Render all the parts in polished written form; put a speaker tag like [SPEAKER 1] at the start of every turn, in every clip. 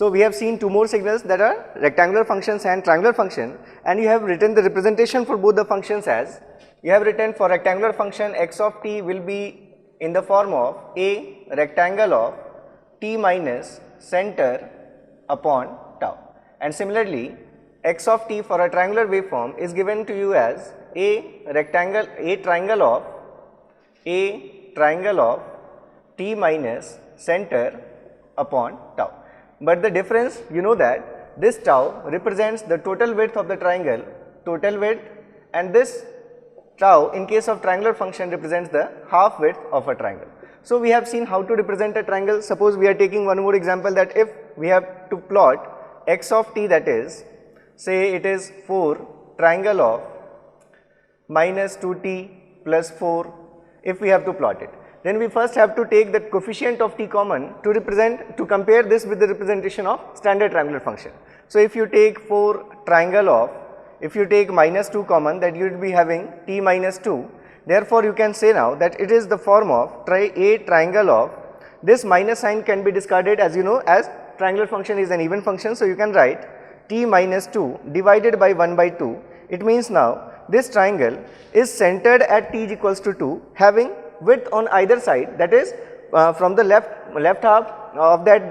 [SPEAKER 1] So we have seen two more signals that are rectangular functions and triangular function, and you have written the representation for both the functions as, you have written for rectangular function x of t will be in the form of a rectangle of t minus center upon tau, and similarly x of t for a triangular waveform is given to you as a triangle of t minus center upon tau. But the difference, you know that this tau represents the total width of the triangle, total width, and this tau in case of triangular function represents the half width of a triangle. So we have seen how to represent a triangle. Suppose we are taking one more example, that if we have to plot x of t, that is, say it is 4 triangle of minus 2t plus 4, if we have to plot it, then we first have to take the coefficient of t common to compare this with the representation of standard triangular function. So if you take 4 triangle of, if you take minus 2 common, that you will be having t minus 2. Therefore you can say now that it is the form of a triangle of, this minus sign can be discarded, as you know, as triangular function is an even function. So you can write t minus 2 divided by 1 by 2. It means now this triangle is centered at t is equals to 2, having width on either side, that is from the left half of that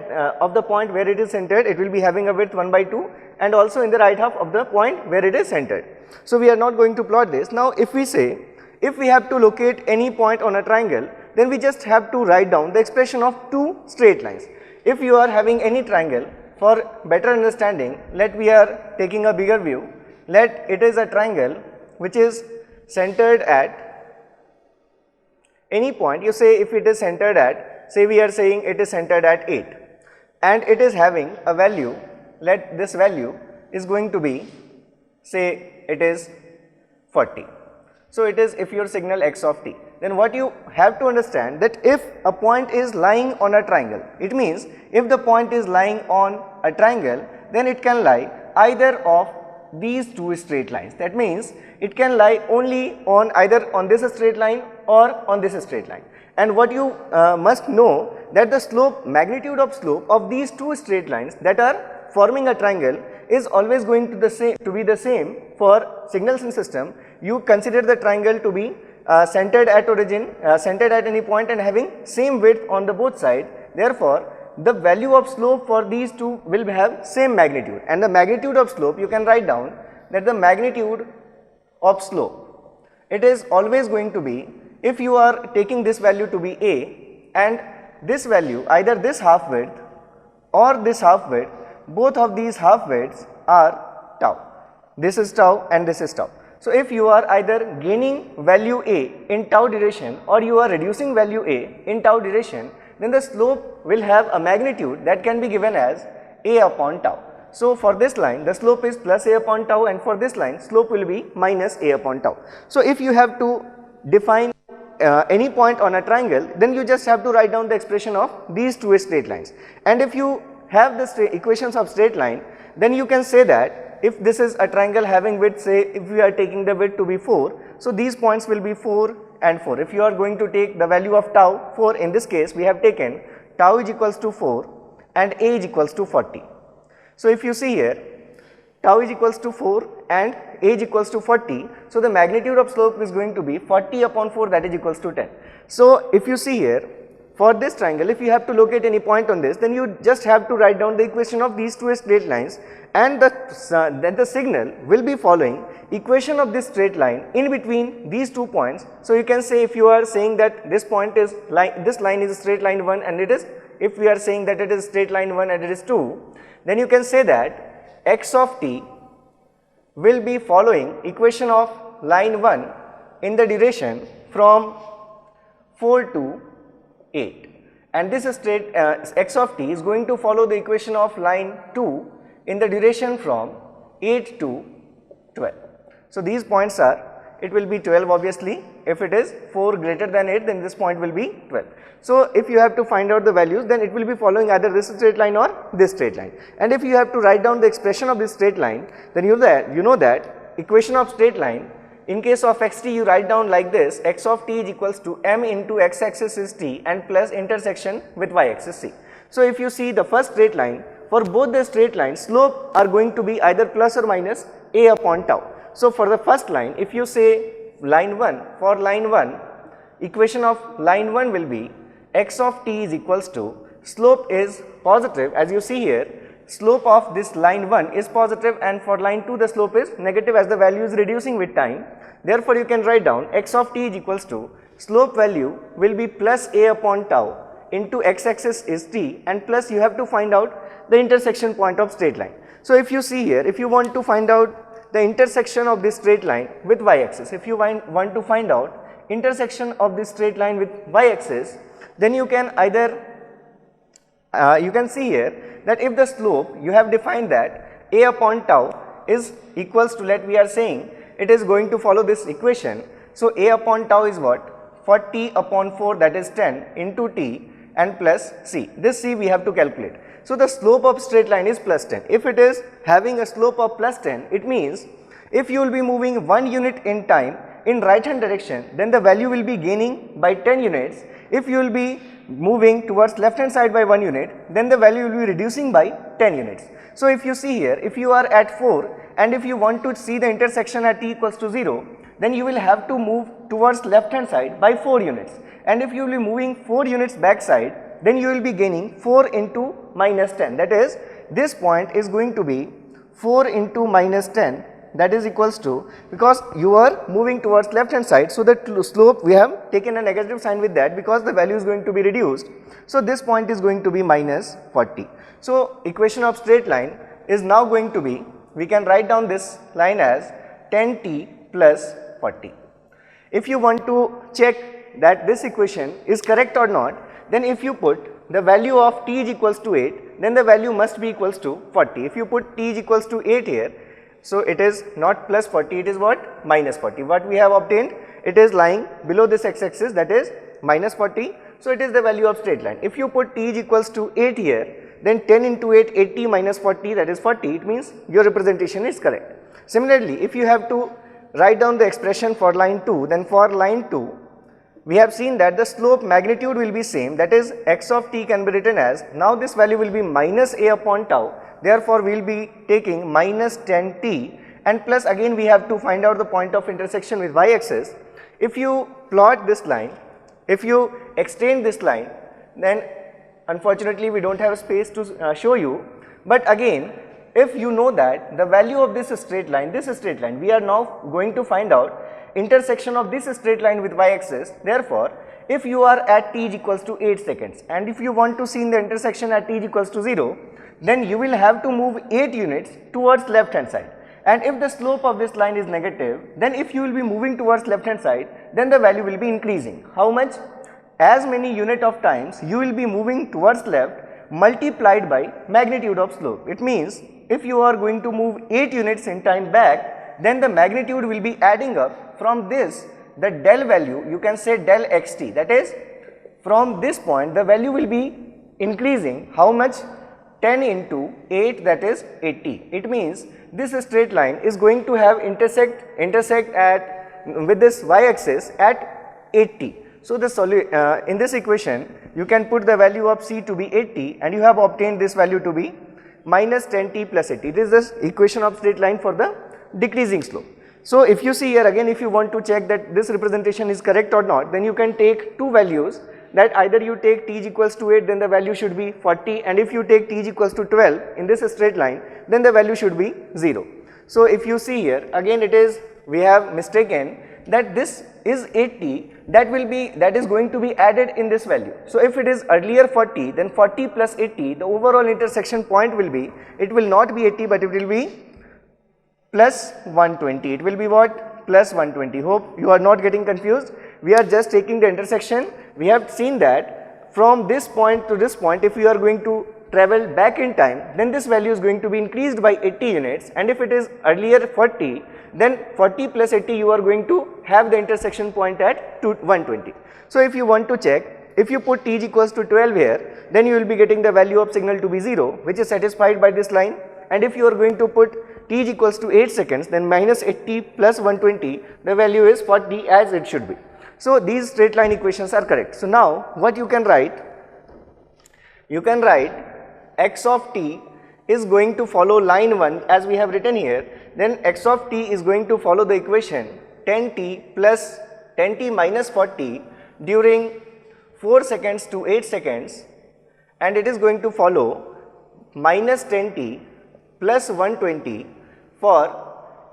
[SPEAKER 1] of the point where it is centered, it will be having a width 1 by 2, and also in the right half of the point where it is centered. So we are not going to plot this. Now if we say, if we have to locate any point on a triangle, then we just have to write down the expression of two straight lines. If you are having any triangle, for better understanding, we are taking a bigger view. Let it is a triangle which is centered at any point. You say if it is centered at, say we are saying it is centered at 8, and it is having a value, let this value is going to be, say it is 40. So it is if your signal x of t. Then what you have to understand, that if a point is lying on a triangle, it means if the point is lying on a triangle, then it can lie either of these two straight lines. That means it can lie only on either on this straight line or on this straight line. And what you must know, that the slope, magnitude of slope of these two straight lines that are forming a triangle is always going to be the same for signals in system. You consider the triangle to be centered at origin, centered at any point, and having same width on the both sides. Therefore the value of slope for these two will have same magnitude, and the magnitude of slope you can write down that the magnitude of slope, it is always going to be, if you are taking this value to be a, and this value either this half width or this half width, both of these half widths are tau. This is tau and this is tau. So if you are either gaining value a in tau duration or you are reducing value a in tau duration, then the slope will have a magnitude that can be given as a upon tau. So for this line the slope is plus a upon tau, and for this line slope will be minus a upon tau. So if you have to define any point on a triangle, then you just have to write down the expression of these two straight lines. And if you have the equations of straight line, then you can say that if this is a triangle having width, say if we are taking the width to be 4, so these points will be 4 and 4. If you are going to take the value of tau, 4, in this case we have taken tau is equals to 4 and a is equals to 40. So if you see here, tau is equals to 4 and a is equals to 40, so the magnitude of slope is going to be 40 upon 4, that is equals to 10. So if you see here, for this triangle, if you have to locate any point on this, then you just have to write down the equation of these two straight lines, and then the signal will be following equation of this straight line in between these 2 points. So you can say, if you are saying that this point is this line is a straight line 1, and it is, if we are saying that it is straight line 1 and it is 2, then you can say that x of t will be following equation of line 1 in the duration from 4 to 8, and this straight x of t is going to follow the equation of line 2 in the duration from 8 to 12. So these points are, it will be 12 obviously. If it is 4 greater than 8, then this point will be 12. So if you have to find out the values, then it will be following either this straight line or this straight line. And if you have to write down the expression of this straight line, then you know that equation of straight line, in case of xt you write down like this, x of t is equals to m into x axis is t and plus intersection with y axis c. So if you see the first straight line for both the straight lines, slope are going to be either plus or minus a upon tau. So for the first line, if you say line 1, for line 1, equation of line 1 will be x of t is equals to, slope is positive, as you see here, slope of this line 1 is positive, and for line 2 the slope is negative as the value is reducing with time. Therefore you can write down x of t is equals to, slope value will be plus a upon tau into x axis is t, and plus you have to find out the intersection point of straight line. So if you see here, if you want to find out the intersection of this straight line with y axis, if you want to find out intersection of this straight line with y axis, then you can either you can see here that if the slope you have defined that a upon tau is equals to, let we are saying it is going to follow this equation. So a upon tau is what? 40 upon 4, that is 10 into t and plus c. This c we have to calculate. So the slope of straight line is plus 10. If it is having a slope of plus 10, it means if you will be moving 1 unit in time in right hand direction, then the value will be gaining by 10 units. If you will be moving towards left hand side by 1 unit, then the value will be reducing by 10 units. So if you see here, if you are at 4 and if you want to see the intersection at t equals to 0, then you will have to move towards left hand side by 4 units, and if you will be moving 4 units back side, then you will be gaining 4 into minus 10, that is this point is going to be 4 into minus 10, that is equals to, because you are moving towards left hand side, so the slope we have taken a negative sign with that because the value is going to be reduced. So this point is going to be minus 40. So equation of straight line is now going to be, we can write down this line as 10t plus 40. If you want to check that this equation is correct or not, then if you put the value of t is equals to 8, then the value must be equals to 40. If you put t is equals to 8 here, so it is not plus 40, it is what? Minus 40. What we have obtained? It is lying below this x-axis, that is minus 40. So it is the value of straight line. If you put t is equals to 8 here, then 10 into 8, 80 minus 40, that is 40, it means your representation is correct. Similarly, if you have to write down the expression for line 2, then for line 2, we have seen that the slope magnitude will be same, that is x of t can be written as, now this value will be minus a upon tau, therefore we will be taking minus 10t, and plus again we have to find out the point of intersection with y axis. If you plot this line, if you extend this line, then unfortunately we do not have space to show you, but again if you know that the value of this straight line, we are now going to find out intersection of this straight line with y axis. Therefore, if you are at t is equals to 8 seconds and if you want to see in the intersection at t is equals to 0, then you will have to move 8 units towards left hand side, and if the slope of this line is negative, then if you will be moving towards left hand side, then the value will be increasing. How much? As many unit of times you will be moving towards left multiplied by magnitude of slope. It means if you are going to move 8 units in time back, then the magnitude will be adding up from this, the del value, you can say del xt, that is from this point the value will be increasing. How much? 10 into 8, that is 80. It means this straight line is going to have intersect at with this y axis at 80. So the in this equation you can put the value of c to be 80 and you have obtained this value to be minus 10t plus 80. It is the equation of straight line for the decreasing slope. So if you see here again, if you want to check that this representation is correct or not, then you can take two values, that either you take t is equals to 8, then the value should be 40, and if you take t is equals to 12 in this straight line, then the value should be 0. So if you see here again, it is, we have mistaken that this is 80, that is going to be added in this value. So if it is earlier 40, then 40 plus 80, the overall intersection point will be, it will not be 80 but it will be plus 120. It will be what? Plus 120. Hope you are not getting confused. We are just taking the intersection. We have seen that from this point to this point, if you are going to travel back in time, then this value is going to be increased by 80 units, and if it is earlier 40, then 40 plus 80 you are going to have the intersection point at 120. So if you want to check, if you put t is equals to 12 here, then you will be getting the value of signal to be 0, which is satisfied by this line, and if you are going to put t is equals to 8 seconds, then minus 80 plus 120, the value is 40 as it should be. So these straight line equations are correct. So now what you can write? You can write x of t is going to follow line 1 as we have written here, then x of t is going to follow the equation 10t plus 10t minus 40 during 4 seconds to 8 seconds, and it is going to follow minus 10t plus 120 for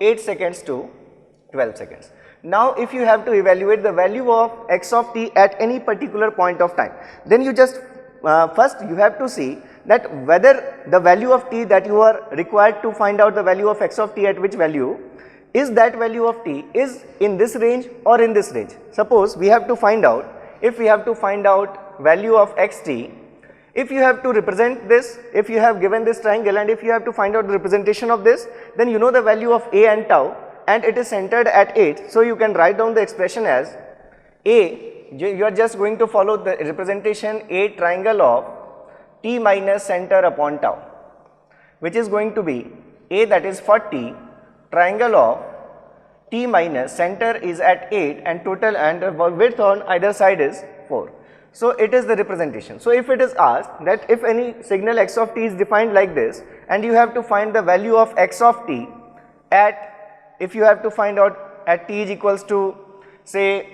[SPEAKER 1] 8 seconds to 12 seconds. Now if you have to evaluate the value of x of t at any particular point of time, then you just first you have to see that whether the value of t that you are required to find out the value of x of t at which value, is that value of t is in this range or in this range. Suppose we have to find out, if we have to find out value of xt, if you have to represent this, if you have given this triangle and if you have to find out the representation of this, then you know the value of a and tau and it is centered at 8. So you can write down the expression as a, you are just going to follow the representation a triangle of t minus center upon tau, which is going to be a, that is 40, triangle of t minus center is at 8 and total and width on either side is 4. So it is the representation. So if it is asked that if any signal x of t is defined like this and you have to find the value of x of t at, if you have to find out at t is equals to say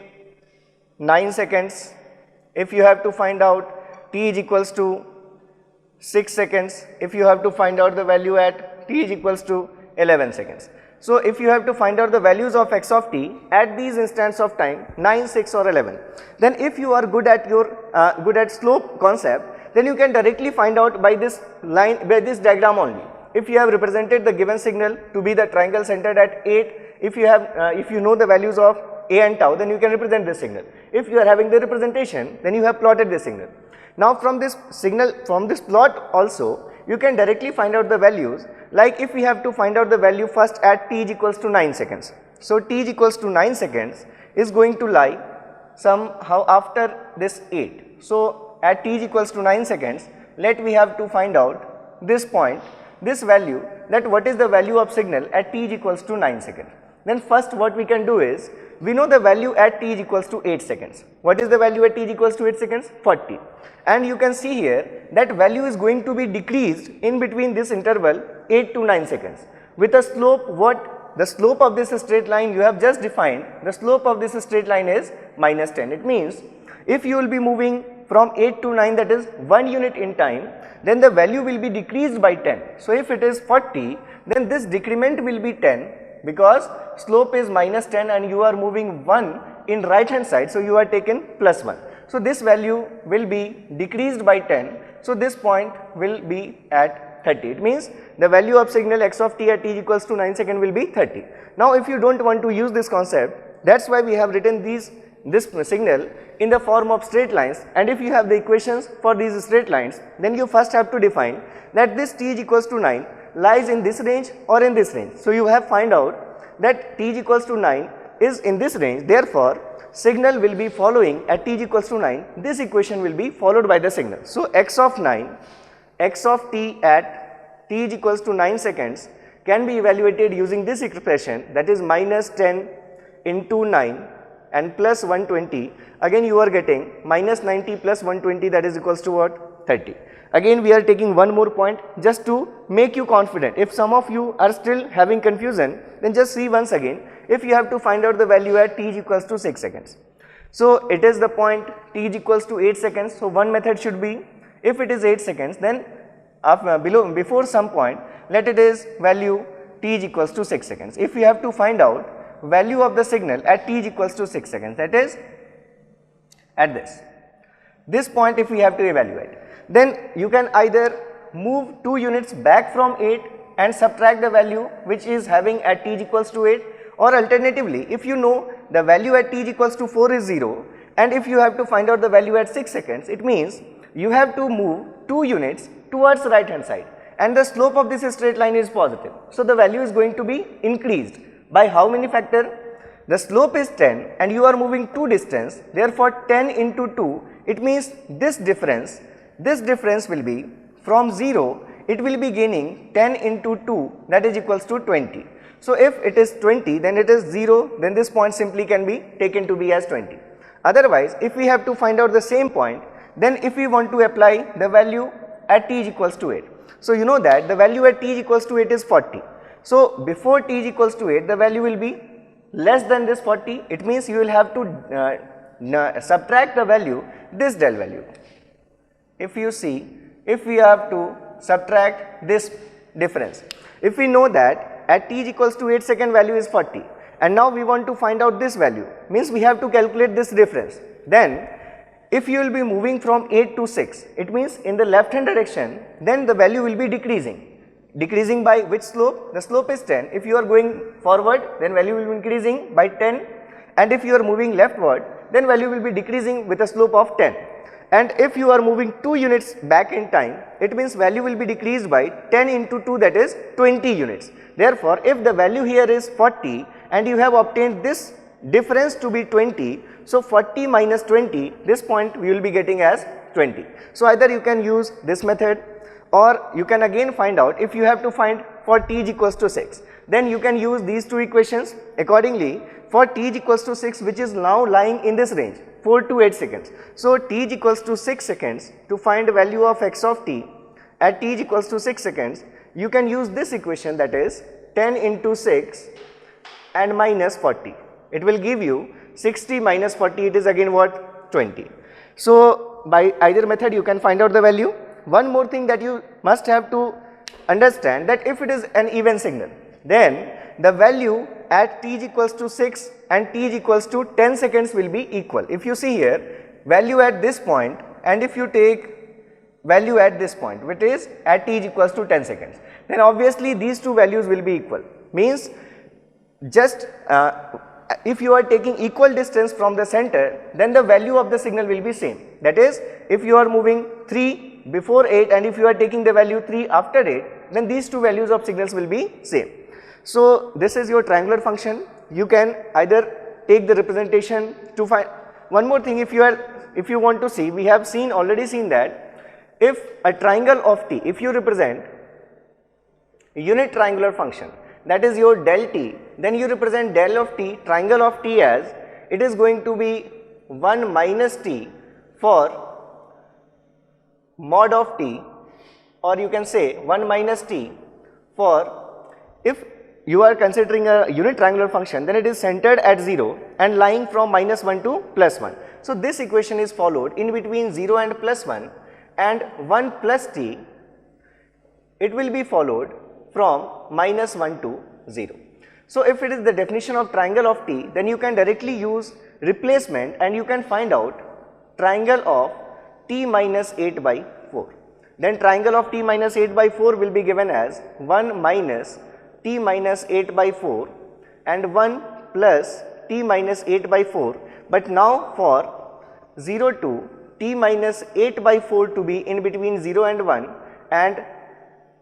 [SPEAKER 1] 9 seconds, if you have to find out t is equals to 6 seconds, if you have to find out the value at t is equals to 11 seconds. So if you have to find out the values of x of t at these instants of time 9, 6 or 11, then if you are good at your slope concept, then you can directly find out by this line, by this diagram only. If you have represented the given signal to be the triangle centered at 8, if you know the values of a and tau, then you can represent this signal. If you are having the representation, then you have plotted this signal. Now from this signal, from this plot also, you can directly find out the values. Like if we have to find out the value first at t is equals to 9 seconds. So t is equals to 9 seconds is going to lie somehow after this 8. So at t is equals to 9 seconds, we have to find out this point, this value, that what is the value of signal at t is equals to 9 seconds. Then first what we can do is, we know the value at t is equals to 8 seconds. What is the value at t is equals to 8 seconds? 40. And you can see here that value is going to be decreased in between this interval 8 to 9 seconds. With a slope, what the slope of this straight line you have just defined, the slope of this straight line is minus 10. It means if you will be moving from 8 to 9, that is 1 unit in time, then the value will be decreased by 10. So if it is 40, then this decrement will be 10, because slope is minus 10 and you are moving 1 in right hand side, so you are taken plus 1. So this value will be decreased by 10, so this point will be at 30. It means the value of signal x of t at t equals to 9 seconds will be 30. Now if you don't want to use this concept, that's why we have written this signal in the form of straight lines, and if you have the equations for these straight lines, then you first have to define that this t is equals to 9 lies in this range or in this range. So you have find out that t is equals to 9 is in this range, therefore signal will be following at t is equals to 9, this equation will be followed by the signal. So x of 9, x of t at t is equals to 9 seconds can be evaluated using this expression, that is minus 10 into 9 and plus 120. Again you are getting minus 90 plus 120, that is equals to what? 30. Again we are taking one more point just to make you confident. If some of you are still having confusion, then just see once again. If you have to find out the value at t is equals to 6 seconds. So it is the point t is equals to 8 seconds. So one method should be, if it is 8 seconds, then before some point, let it is value t is equals to 6 seconds. If you have to find out value of the signal at t is equals to 6 seconds, that is at this point if we have to evaluate, then you can either move 2 units back from 8 and subtract the value which is having at t is equals to 8, or alternatively if you know the value at t is equals to 4 is 0 and if you have to find out the value at 6 seconds, it means you have to move 2 units towards right hand side and the slope of this straight line is positive. So the value is going to be increased by how many factor? The slope is 10 and you are moving 2 distance, therefore 10 into 2, it means this difference will be from 0, it will be gaining 10 into 2, that is equals to 20. So if it is 20, then it is 0, then this point simply can be taken to be as 20. Otherwise, if we have to find out the same point, then if we want to apply the value at t is equals to 8, So you know that the value at t is equals to 8 is 40. So before t is equals to 8, the value will be less than this 40. It means you will have to subtract the value, this del value. If you see, if we have to subtract this difference, if we know that at t is equals to 8 second value is 40, and now we want to find out this value, means we have to calculate this difference. Then if you will be moving from 8 to 6, it means in the left hand direction, then the value will be decreasing. Decreasing by which slope? The slope is 10. If you are going forward, then value will be increasing by 10, and if you are moving leftward, then value will be decreasing with a slope of 10. And if you are moving 2 units back in time, it means value will be decreased by 10 into 2, that is 20 units. Therefore, if the value here is 40 and you have obtained this difference to be 20, so 40 minus 20, this point we will be getting as 20. So either you can use this method, or you can again find out, if you have to find for t is equals to 6, then you can use these two equations. Accordingly, for t is equals to 6, which is now lying in this range 4 to 8 seconds. So t is equals to 6 seconds. To find the value of x of t at t is equals to 6 seconds, you can use this equation, that is 10 into 6 and minus 40. It will give you 60 minus 40, it is again what? 20. So by either method you can find out the value. One more thing that you must have to understand, that if it is an even signal, then the value at t is equals to 6 and t is equals to 10 seconds will be equal. If you see here, value at this point, and if you take value at this point, which is at t is equals to 10 seconds, then obviously these two values will be equal. Means just if you are taking equal distance from the center, then the value of the signal will be same. That is, if you are moving 3 before 8 and if you are taking the value 3 after 8, then these two values of signals will be same. So this is your triangular function. You can either take the representation to find. One more thing, if you want to see, we have already seen that if a triangle of t, if you represent a unit triangular function, that is your del t, then you represent del of t, triangle of t, as it is going to be 1 minus t for mod of t, or you can say 1 minus t for, if you are considering a unit triangular function, then it is centered at 0 and lying from minus 1 to plus 1. So this equation is followed in between 0 and plus 1, and 1 plus t, it will be followed from minus 1 to 0. So if it is the definition of triangle of t, then you can directly use replacement and you can find out triangle of t minus 8 by 4. Then triangle of t minus 8 by 4 will be given as 1 minus t minus 8 by 4 and 1 plus t minus 8 by 4. But now for 0 to t minus 8 by 4 to be in between 0 and 1, and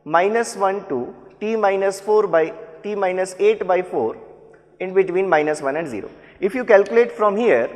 [SPEAKER 1] minus 1 to t minus 4 by t minus 8 by 4 in between minus 1 and 0. If you calculate from here,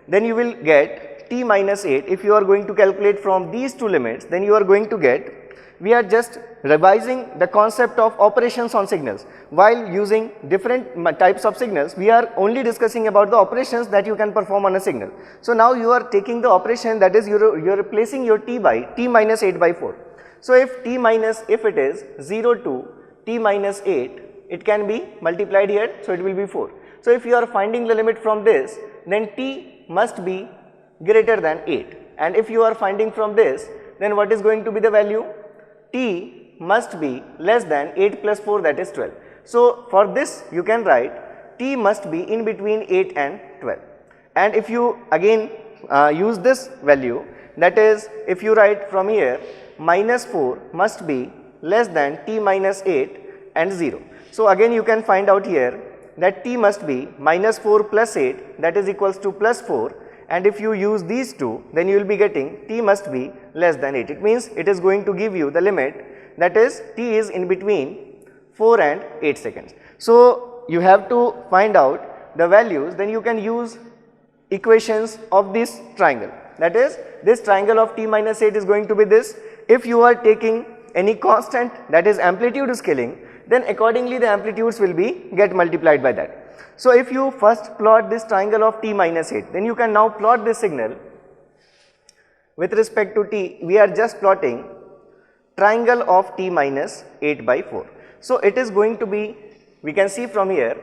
[SPEAKER 1] then you will get t minus 8. If you are going to calculate from these two limits, then you are going to get, we are just revising the concept of operations on signals. While using different types of signals, we are only discussing about the operations that you can perform on a signal. So now you are taking the operation, that is you are replacing your t by t minus 8 by 4. So if if it is 0 to t minus 8, it can be multiplied here, so it will be 4. So if you are finding the limit from this, then t must be greater than 8, and if you are finding from this, then what is going to be the value? T must be less than 8 plus 4, that is 12. So for this you can write t must be in between 8 and 12. And if you again use this value, that is, if you write from here, minus 4 must be less than t minus 8 and 0. So again you can find out here that t must be minus 4 plus 8, that is equals to plus 4, and if you use these two, then you will be getting t must be less than 8. It means it is going to give you the limit, that is t is in between 4 and 8 seconds. So you have to find out the values, then you can use equations of this triangle, that is this triangle of t minus 8 is going to be this. If you are taking any constant, that is amplitude scaling, then accordingly the amplitudes will get multiplied by that. So if you first plot this triangle of t minus 8, then you can now plot this signal with respect to t. We are just plotting triangle of t minus 8 by 4. So it is going to be, we can see from here,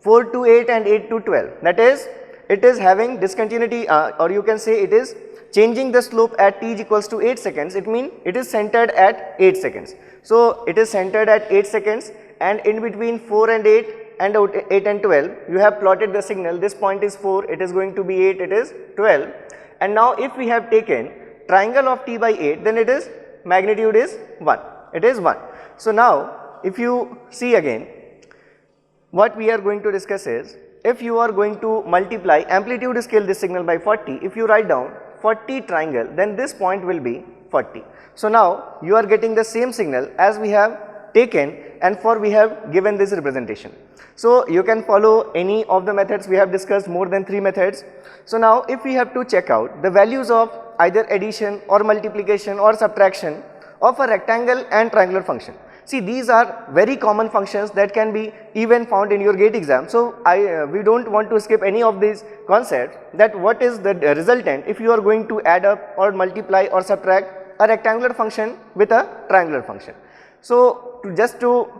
[SPEAKER 1] 4 to 8 and 8 to 12, that is it is having discontinuity, or you can say it is changing the slope at t is equals to 8 seconds. It means it is centered at 8 seconds. So it is centered at 8 seconds, and in between 4 and 8 and 8 and 12 you have plotted the signal. This point is 4, it is going to be 8, it is 12. And now if we have taken triangle of t by 8, then it is magnitude is 1, it is 1. So now if you see again, what we are going to discuss is, if you are going to multiply amplitude scale this signal by 40, if you write down 40 triangle, then this point will be 40. So now you are getting the same signal as we have taken, and for we have given this representation. So you can follow any of the methods. We have discussed more than 3 methods. So now if we have to check out the values of either addition or multiplication or subtraction of a rectangle and triangular function. See, these are very common functions that can be even found in your GATE exam. So we don't want to skip any of these concepts, that what is the resultant if you are going to add up or multiply or subtract a rectangular function with a triangular function. So just to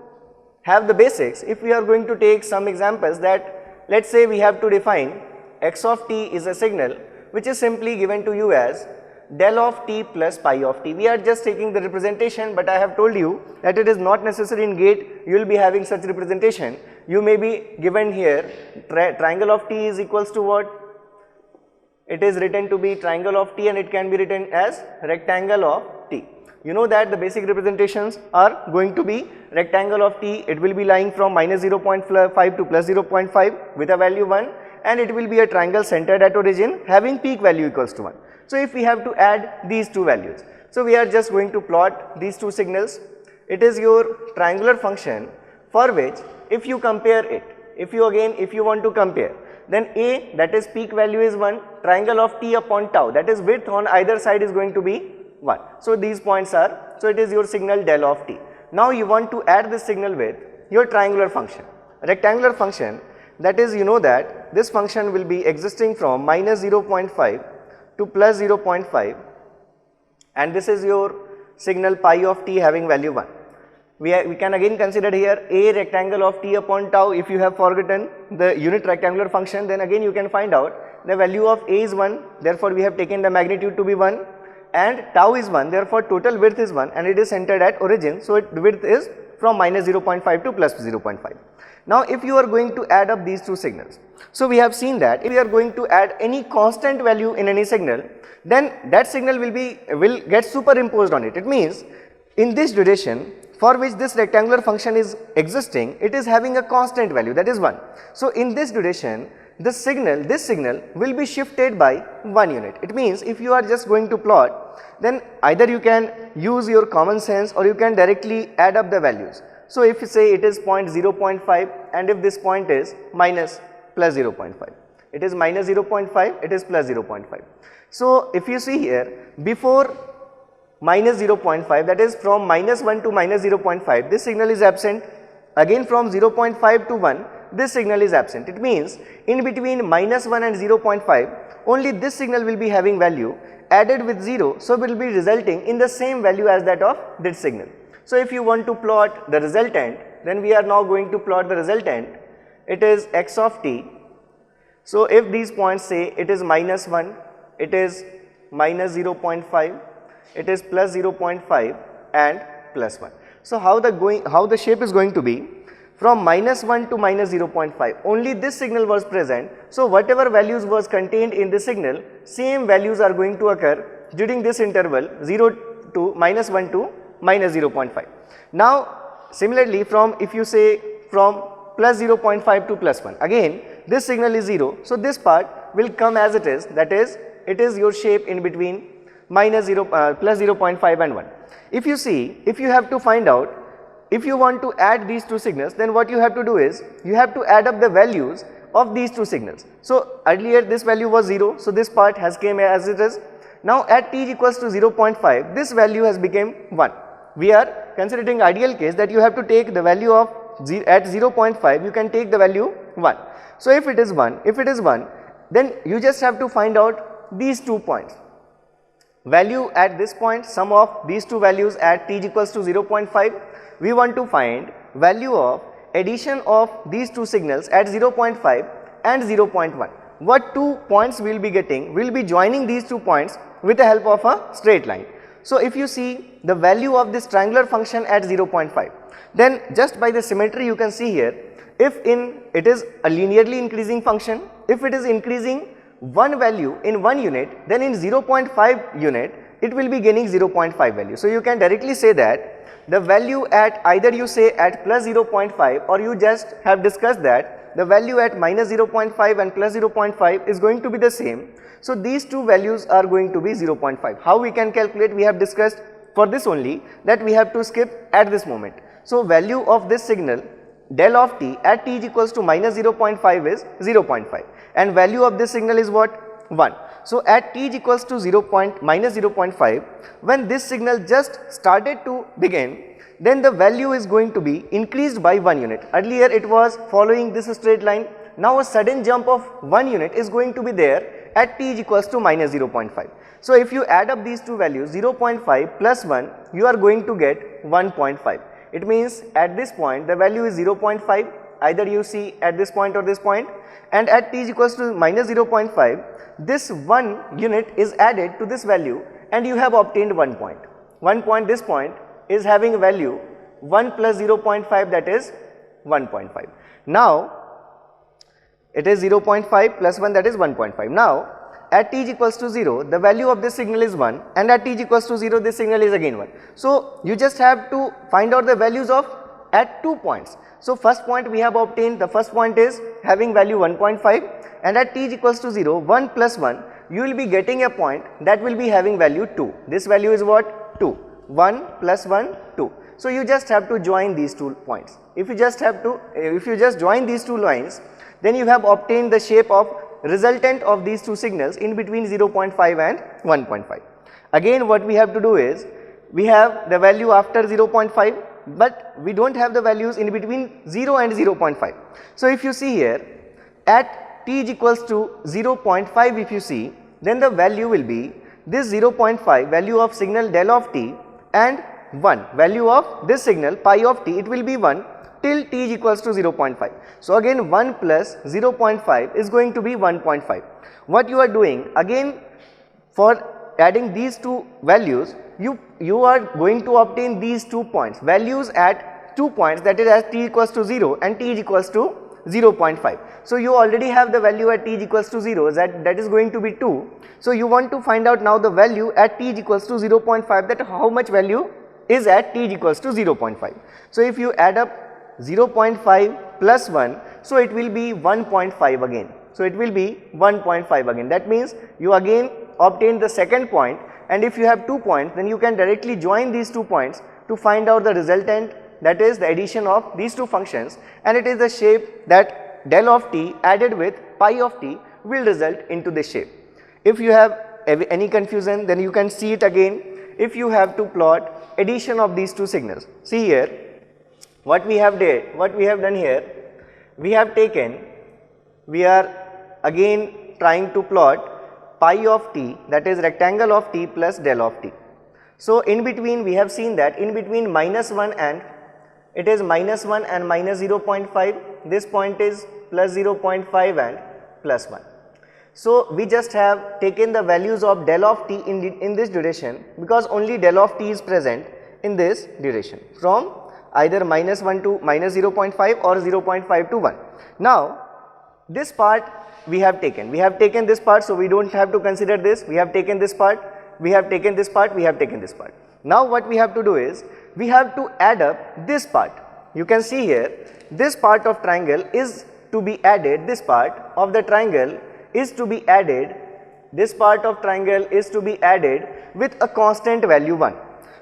[SPEAKER 1] have the basics, if we are going to take some examples, that let's say we have to define x of t is a signal which is simply given to you as del of t plus pi of t. We are just taking the representation, but I have told you that it is not necessary in GATE you will be having such representation. You may be given here triangle of t is equals to what? It is written to be triangle of t, and it can be written as rectangle of t. You know that the basic representations are going to be rectangle of t, it will be lying from minus 0.5 to plus 0.5 with a value 1, and it will be a triangle centered at origin having peak value equals to 1. So if we have to add these two values, so we are just going to plot these two signals. It is your triangular function, for which if you compare it, if you want to compare, then a, that is peak value is 1, triangle of t upon tau, that is width on either side, is going to be 1. So these points are, so it is your signal del of t. Now you want to add this signal with your triangular function, rectangular function, that is, you know that this function will be existing from minus 0.5 to plus 0.5, and this is your signal pi of t having value 1. We can again consider here a rectangle of t upon tau. If you have forgotten the unit rectangular function, then again you can find out the value of a is 1, therefore we have taken the magnitude to be 1, and tau is 1, therefore total width is 1, and it is centered at origin, so the width is from minus 0.5 to plus 0.5. Now if you are going to add up these two signals, so we have seen that if we are going to add any constant value in any signal, then that signal will get superimposed on it. It means in this duration for which this rectangular function is existing, it is having a constant value, that is 1. So in this duration, this signal will be shifted by 1 unit. It means if you are just going to plot, then either you can use your common sense or you can directly add up the values. So if you say it is point 0.5, and if this point is minus plus 0.5, it is minus 0.5, it is plus 0.5. So if you see here, before minus 0.5, that is from minus 1 to minus 0.5, this signal is absent. Again from 0.5 to 1, this signal is absent. It means in between minus 1 and 0.5, only this signal will be having value added with 0, so will be resulting in the same value as that of this signal. So if you want to plot the resultant, then we are now going to plot the resultant. It is x of t. So if these points say it is minus 1, it is minus 0.5, it is plus 0.5 and plus 1. So how the shape is going to be, from minus 1 to minus 0.5, only this signal was present. So whatever values was contained in the signal, same values are going to occur during this interval 0 to minus 1 to minus 0.5. Now similarly, from if you say from plus 0.5 to plus 1, again this signal is 0, so this part will come as it is, that is it is your shape in between minus 0 plus 0.5 and 1. If you see, if you have to find out, if you want to add these two signals, then what you have to do is you have to add up the values of these two signals. So earlier this value was 0, so this part has came as it is. Now at t is equals to 0.5, this value has become 1. We are considering ideal case that you have to take the value of at 0.5, you can take the value 1. So if it is 1, then you just have to find out these 2 points. value at this point, sum of these two values at t is equals to 0.5. We want to find value of addition of these two signals at 0.5 and 0.1. What 2 points we will be getting? We will be joining these 2 points with the help of a straight line. So if you see the value of this triangular function at 0.5, then just by the symmetry you can see here, if it is a linearly increasing function, if it is increasing one value in 1 unit, then in 0.5 unit it will be gaining 0.5 value. So you can directly say that the value at either you say at plus 0.5 or you just have discussed that the value at minus 0.5 and plus 0.5 is going to be the same. So these two values are going to be 0.5. How we can calculate? We have discussed for this only that we have to skip at this moment. So value of this signal del of t at t is equals to minus 0.5 is 0.5 and value of this signal is what? 1. So at t is equals to minus 0.5, when this signal just started to begin, then the value is going to be increased by 1 unit. Earlier it was following this straight line. Now a sudden jump of 1 unit is going to be there at t is equals to minus 0.5. So if you add up these two values 0.5 plus 1, you are going to get 1.5. It means at this point the value is 0.5, either you see at this point or this point, and at t is equals to minus 0.5, this 1 unit is added to this value and you have obtained 1 point. 1 point, this point is having a value 1 plus 0.5, that is 1.5. Now it is 0.5 plus 1, that is 1.5. Now at t is equals to 0, the value of this signal is 1 and at t is equals to 0, this signal is again 1. So you just have to find out the values of at 2 points. So first point we have obtained, the first point is having value 1.5 and at t is equals to 0, 1 plus 1, you will be getting a point that will be having value 2. This value is what? 2. 1 plus 1, 2. So you just have to join these 2 points. If you just join these 2 lines, then you have obtained the shape of resultant of these 2 signals in between 0.5 and 1.5. Again what we have to do is, we have the value after 0.5, but we do not have the values in between 0 and 0.5. So if you see here, at t is equals to 0.5 if you see, then the value will be this 0.5 value of signal del of t and 1 value of this signal pi of t, it will be 1 till t is equals to 0.5. So again 1 plus 0.5 is going to be 1.5. What you are doing again, for adding these two values, you are going to obtain these 2 points, values at 2 points, that is at t equals to 0 and t is equals to 0.5. So you already have the value at t is equals to 0, that is going to be 2. So you want to find out now the value at t is equals to 0.5, that how much value is at t is equals to 0.5. So if you add up 0.5 plus 1, so it will be 1.5 again. So it will be 1.5 again. That means you again obtain the second point, and if you have 2 points, then you can directly join these 2 points to find out the resultant, that is the addition of these 2 functions, and it is the shape that del of t added with pi of t will result into this shape. If you have any confusion, then you can see it again if you have to plot addition of these 2 signals. See here, what we have done here, we are again trying to plot pi of t, that is rectangle of t plus del of t. So in between we have seen that in between minus 1 and, it is minus 1 and minus 0.5, this point is plus 0.5 and plus 1. So we just have taken the values of del of t in this duration, because only del of t is present in this duration from either minus 1 to minus 0.5 or 0.5 to 1. Now this part we have taken this part, so we do not have to consider this. We have taken this part, we have taken this part, we have taken this part. Now what we have to do is, we have to add up this part. You can see here, this part of triangle is to be added, this part of the triangle is to be added, this part of triangle is to be added with a constant value 1,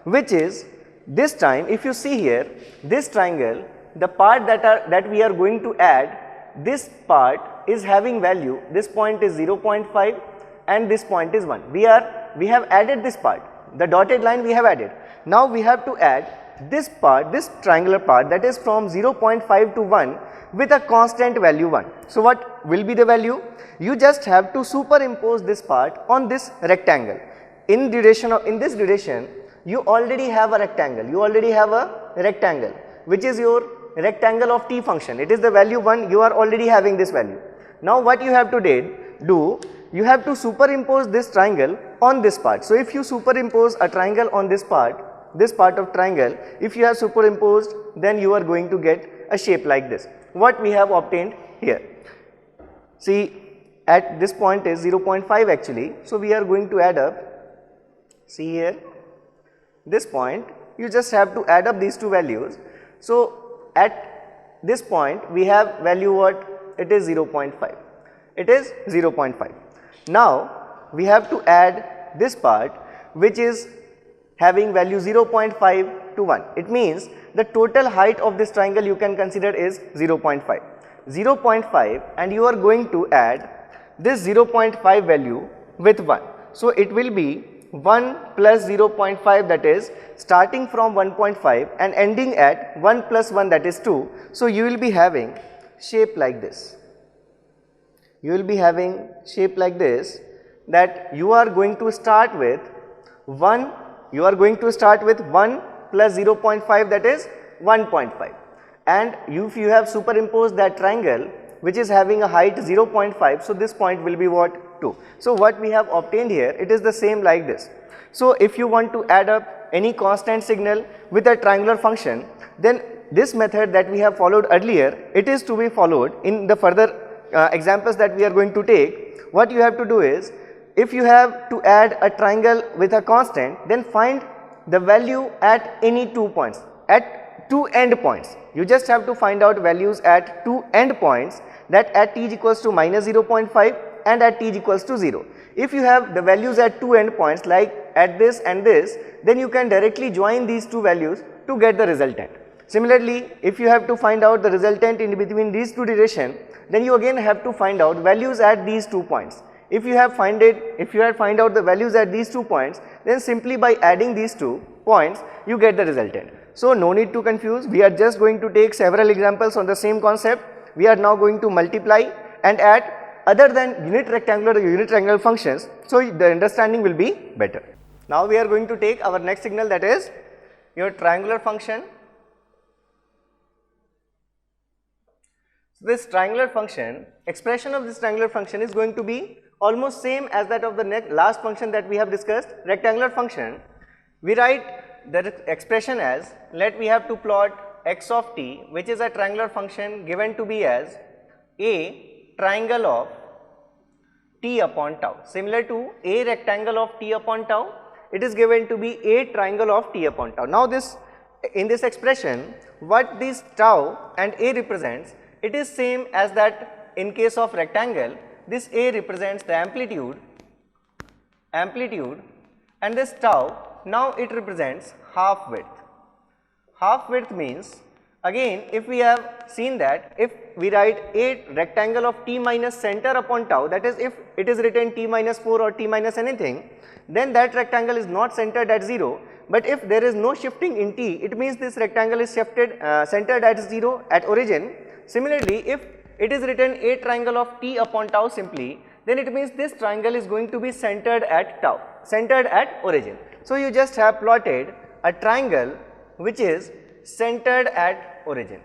[SPEAKER 1] which is this time if you see here, this triangle, the part that we are going to add, this part is having value, this point is 0.5 and this point is 1. We have added this part, the dotted line we have added. Now we have to add this part, this triangular part, that is from 0.5 to 1 with a constant value 1. So what will be the value? You just have to superimpose this part on this rectangle. in this duration you already have a rectangle, which is your rectangle of t function. It is the value 1, you are already having this value. Now what you have to do, you have to superimpose this triangle on this part. So if you superimpose a triangle on this part of triangle, if you have superimposed, then you are going to get a shape like this, what we have obtained here. See, at this point is 0.5 actually, so we are going to add up. See here, this point you just have to add up these two values. So at this point we have value what? It is 0.5. It is 0.5. Now we have to add this part which is having value 0.5 to 1. It means the total height of this triangle you can consider is 0.5. 0.5, and you are going to add this 0.5 value with 1. So it will be 1 plus 0.5, that is starting from 1.5 and ending at 1 plus 1, that is 2. So you will be having shape like this. You will be having shape like this, that you are going to start with 1. You are going to start with 1 plus 0.5, that is 1.5. And if you have superimposed that triangle which is having a height 0.5, so this point will be what? 2. So what we have obtained here, it is the same like this. So if you want to add up any constant signal with a triangular function, then this method that we have followed earlier, it is to be followed in the further examples that we are going to take. What you have to do is, if you have to add a triangle with a constant, then find the value at any 2 points, at 2 end points. You just have to find out values at 2 end points, that at t is equals to minus 0.5 and at t is equals to 0. If you have the values at 2 end points like at this and this, then you can directly join these two values to get the resultant. Similarly, if you have to find out the resultant in between these two directions, then you again have to find out values at these 2 points. If you have find out the values at these 2 points, then simply by adding these 2 points you get the resultant. So no need to confuse, we are just going to take several examples on the same concept. We are now going to multiply and add other than unit rectangular or unit triangular functions, so the understanding will be better. Now we are going to take our next signal, that is your triangular function. So this triangular function, expression of this triangular function is going to be almost same as that of the last function that we have discussed, rectangular function. We write the expression as, we have to plot x of t, which is a triangular function given to be as a triangle of t upon tau. Similar to a rectangle of t upon tau, it is given to be a triangle of t upon tau. Now in this expression, what this tau and a represents, it is same as that in case of rectangle. This a represents the amplitude, and this tau, now it represents half width. Half width means, again if we have seen that if we write a rectangle of t minus center upon tau, that is if it is written t minus 4 or t minus anything, then that rectangle is not centered at 0. But if there is no shifting in t, it means this rectangle is centered at 0 at origin. Similarly, if it is written a triangle of t upon tau simply, then it means this triangle is going to be centered at tau, centered at origin. So you just have plotted a triangle which is centered at origin.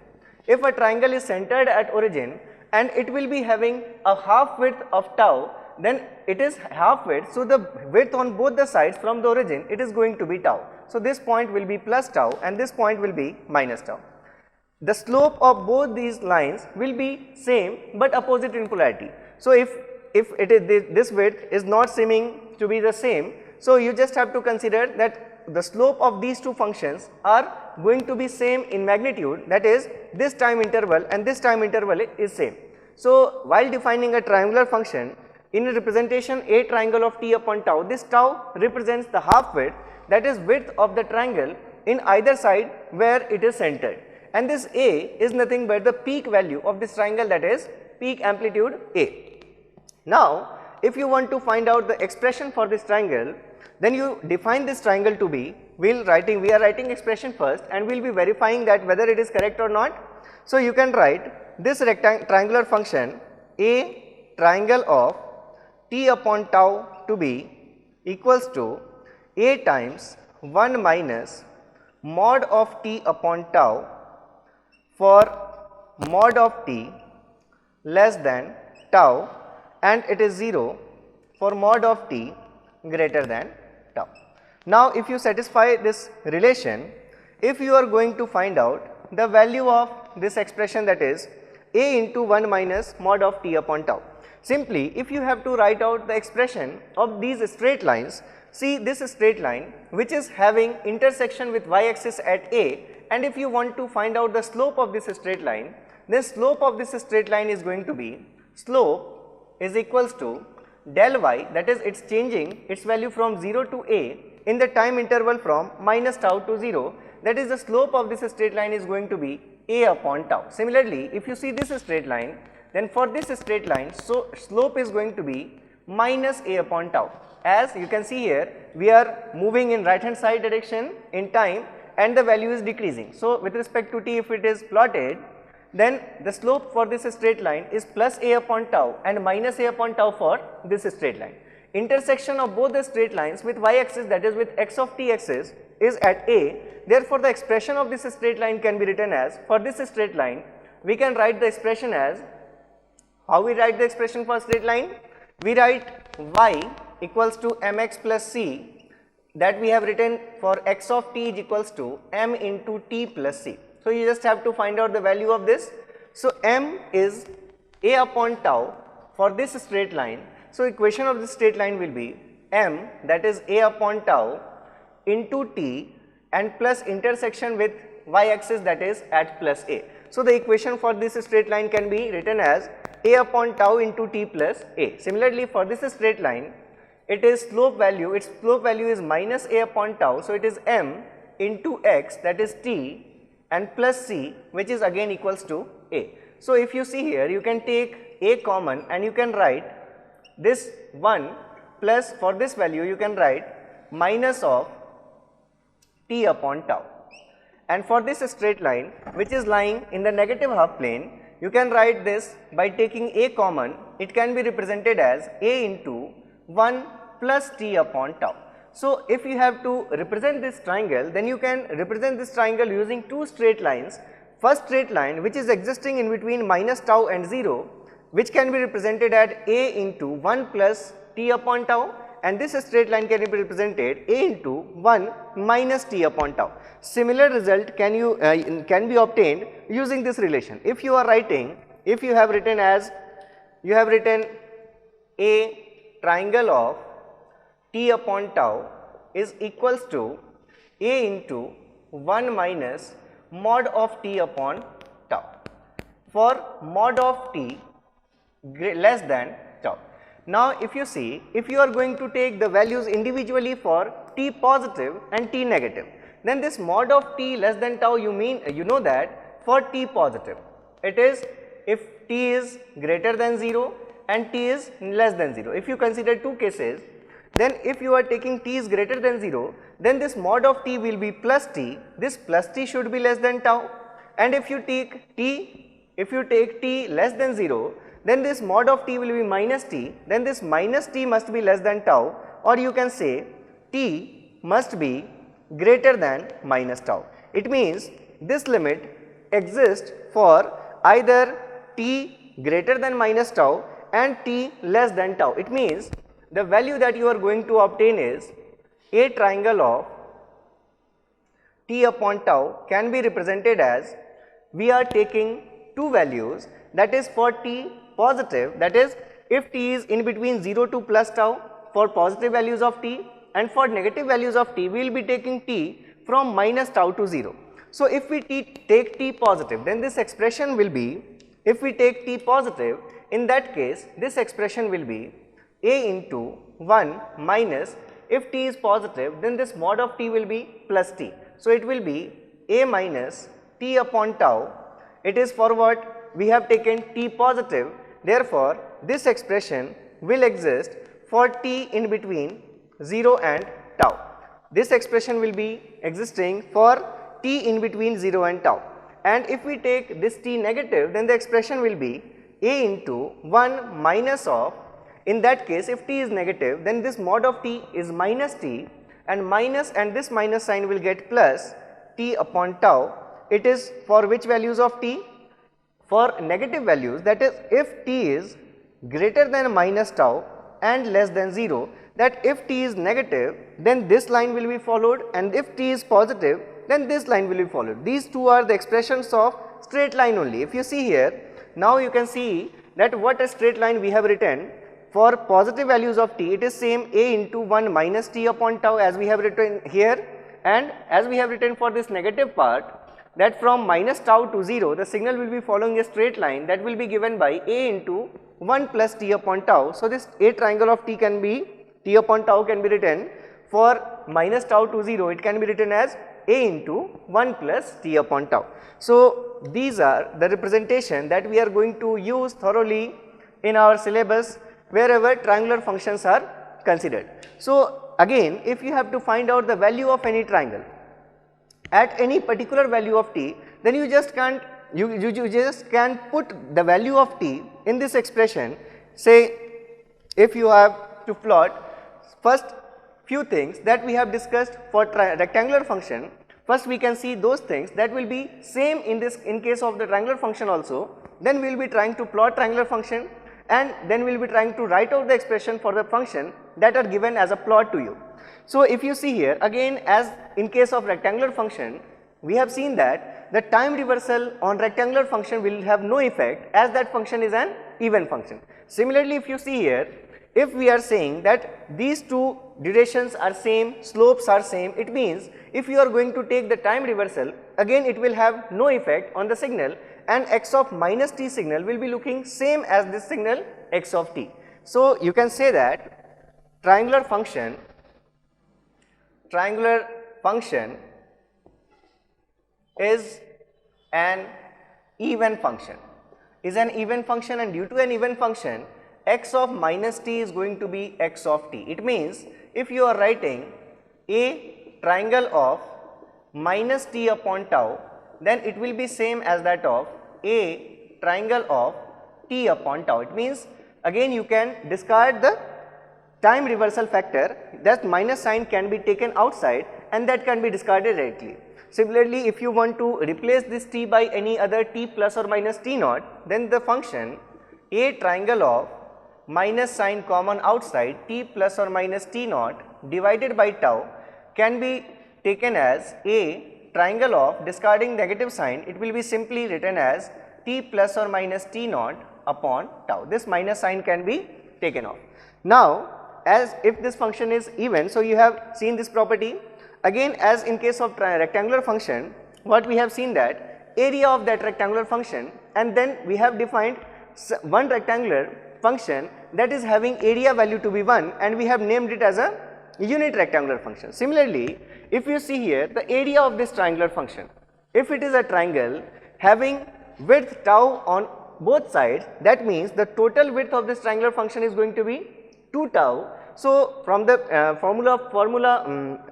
[SPEAKER 1] If a triangle is centered at origin and it will be having a half width of tau, then it is half width, so the width on both the sides from the origin, it is going to be tau. So this point will be plus tau and this point will be minus tau. The slope of both these lines will be same but opposite in polarity. So if it is this width is not seeming to be the same, so you just have to consider that the slope of these two functions are going to be same in magnitude, that is this time interval and this time interval is same. So while defining a triangular function, in a representation a triangle of t upon tau, this tau represents the half width, that is width of the triangle in either side where it is centered. And this a is nothing but the peak value of this triangle, that is peak amplitude a. Now if you want to find out the expression for this triangle, then you define this triangle to be, we are writing expression first and we will be verifying that whether it is correct or not. So you can write this triangular function a triangle of t upon tau to be equals to a times 1 minus mod of t upon tau for mod of t less than tau, and it is 0 for mod of t greater than tau. Now, if you satisfy this relation, if you are going to find out the value of this expression, that is a into 1 minus mod of t upon tau. Simply, if you have to write out the expression of these straight lines, see this straight line which is having intersection with y axis at a, and if you want to find out the slope of this straight line, then slope of this straight line is going to be slope is equals to del y, that is it is changing its value from 0 to a in the time interval from minus tau to 0, that is the slope of this straight line is going to be a upon tau. Similarly, if you see this straight line, then for this straight line, so slope is going to be minus a upon tau. As you can see here, we are moving in right hand side direction in time and the value is decreasing. So, with respect to t, if it is plotted, then the slope for this straight line is plus a upon tau and minus a upon tau for this straight line. Intersection of both the straight lines with y axis, that is with x of t axis, is at a. Therefore, the expression of this straight line can be written as, for this straight line, we can write the expression as, how we write the expression for straight line? We write y equals to mx plus c, that we have written for x of t is equals to m into t plus c. So, you just have to find out the value of this. So, m is a upon tau for this straight line. So, equation of this straight line will be m, that is a upon tau into t and plus intersection with y axis, that is at plus a. So, the equation for this straight line can be written as a upon tau into t plus a. Similarly, for this straight line, it is slope value, its slope value is minus a upon tau. So, it is m into x, that is t, and plus c, which is again equals to a. So, if you see here, you can take a common and you can write this 1 plus, for this value you can write minus of t upon tau. And for this straight line which is lying in the negative half plane, you can write this by taking a common, it can be represented as a into 1 plus t upon tau. So, if you have to represent this triangle, then you can represent this triangle using two straight lines. First straight line which is existing in between minus tau and 0, which can be represented at a into 1 plus t upon tau, and this straight line can be represented a into 1 minus t upon tau. Similar result can be obtained using this relation. If you are writing, if you have written as, you have written a triangle of t upon tau is equals to a into 1 minus mod of t upon tau for mod of t less than tau. Now, if you see, if you are going to take the values individually for t positive and t negative, then this mod of t less than tau, you know that for t positive, it is if t is greater than 0 and t is less than 0. If you consider two cases, then if you are taking t is greater than 0, then this mod of t will be plus t, this plus t should be less than tau, and if you take t less than 0, then this mod of t will be minus t, then this minus t must be less than tau, or you can say t must be greater than minus tau. It means this limit exists for either t greater than minus tau and t less than tau. It means the value that you are going to obtain is a triangle of t upon tau can be represented as, we are taking two values, that is for t positive, that is if t is in between 0 to plus tau for positive values of t, and for negative values of t we will be taking t from minus tau to 0. So, if we take t positive, then this expression will be, if we take t positive, in that case this expression will be a into 1 minus, if t is positive, then this mod of t will be plus t. So, it will be a minus t upon tau. It is for what? We have taken t positive, therefore, this expression will exist for t in between 0 and tau. This expression will be existing for t in between 0 and tau, and if we take this t negative, then the expression will be a into 1 minus of, in that case if t is negative, then this mod of t is minus t, and minus, and this minus sign will get plus t upon tau. It is for which values of t? For negative values, that is if t is greater than minus tau and less than 0, that if t is negative then this line will be followed, and if t is positive then this line will be followed. These two are the expressions of straight line only. If you see here, now you can see that what a straight line we have written. For positive values of t, it is same a into 1 minus t upon tau as we have written here, and as we have written for this negative part, that from minus tau to 0 the signal will be following a straight line that will be given by a into 1 plus t upon tau. So, this a triangle of t can be, t upon tau can be written for minus tau to 0, it can be written as a into 1 plus t upon tau. So, these are the representation that we are going to use thoroughly in our syllabus wherever triangular functions are considered. So, again if you have to find out the value of any triangle at any particular value of t, then you just can't, you just can put the value of t in this expression. Say if you have to plot first few things that we have discussed for rectangular function, first we can see those things that will be same in case of the triangular function also, then we will be trying to plot triangular function, and then we will be trying to write out the expression for the function that are given as a plot to you. So, if you see here again, as in case of rectangular function, we have seen that the time reversal on rectangular function will have no effect as that function is an even function. Similarly, if you see here, if we are saying that these two durations are same, slopes are same, it means if you are going to take the time reversal, again it will have no effect on the signal, and x of minus t signal will be looking same as this signal x of t. So, you can say that triangular function is an even function, and due to an even function, x of minus t is going to be x of t. It means if you are writing a triangle of minus t upon tau, then it will be same as that of a triangle of t upon tau. It means again you can discard the time reversal factor, that minus sign can be taken outside and that can be discarded directly. Similarly, if you want to replace this t by any other t plus or minus t naught, then the function a triangle of minus sign common outside t plus or minus t naught divided by tau can be taken as a triangle of, discarding negative sign, it will be simply written as t plus or minus t naught upon tau. This minus sign can be taken off. Now, as if this function is even, so you have seen this property. Again, as in case of rectangular function, what we have seen that area of that rectangular function, and then we have defined one rectangular function that is having area value to be 1, and we have named it as a unit rectangular function. Similarly, if you see here the area of this triangular function, if it is a triangle having width tau on both sides, that means the total width of this triangular function is going to be 2 tau. So, from the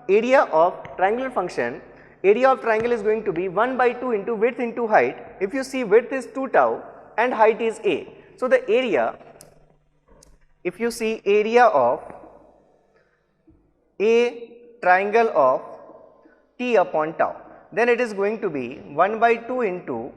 [SPEAKER 1] area of triangular function, area of triangle is going to be 1 by 2 into width into height. If you see, width is 2 tau and height is a. So, the area, if you see area of a triangle of t upon tau, then it is going to be 1 by 2 into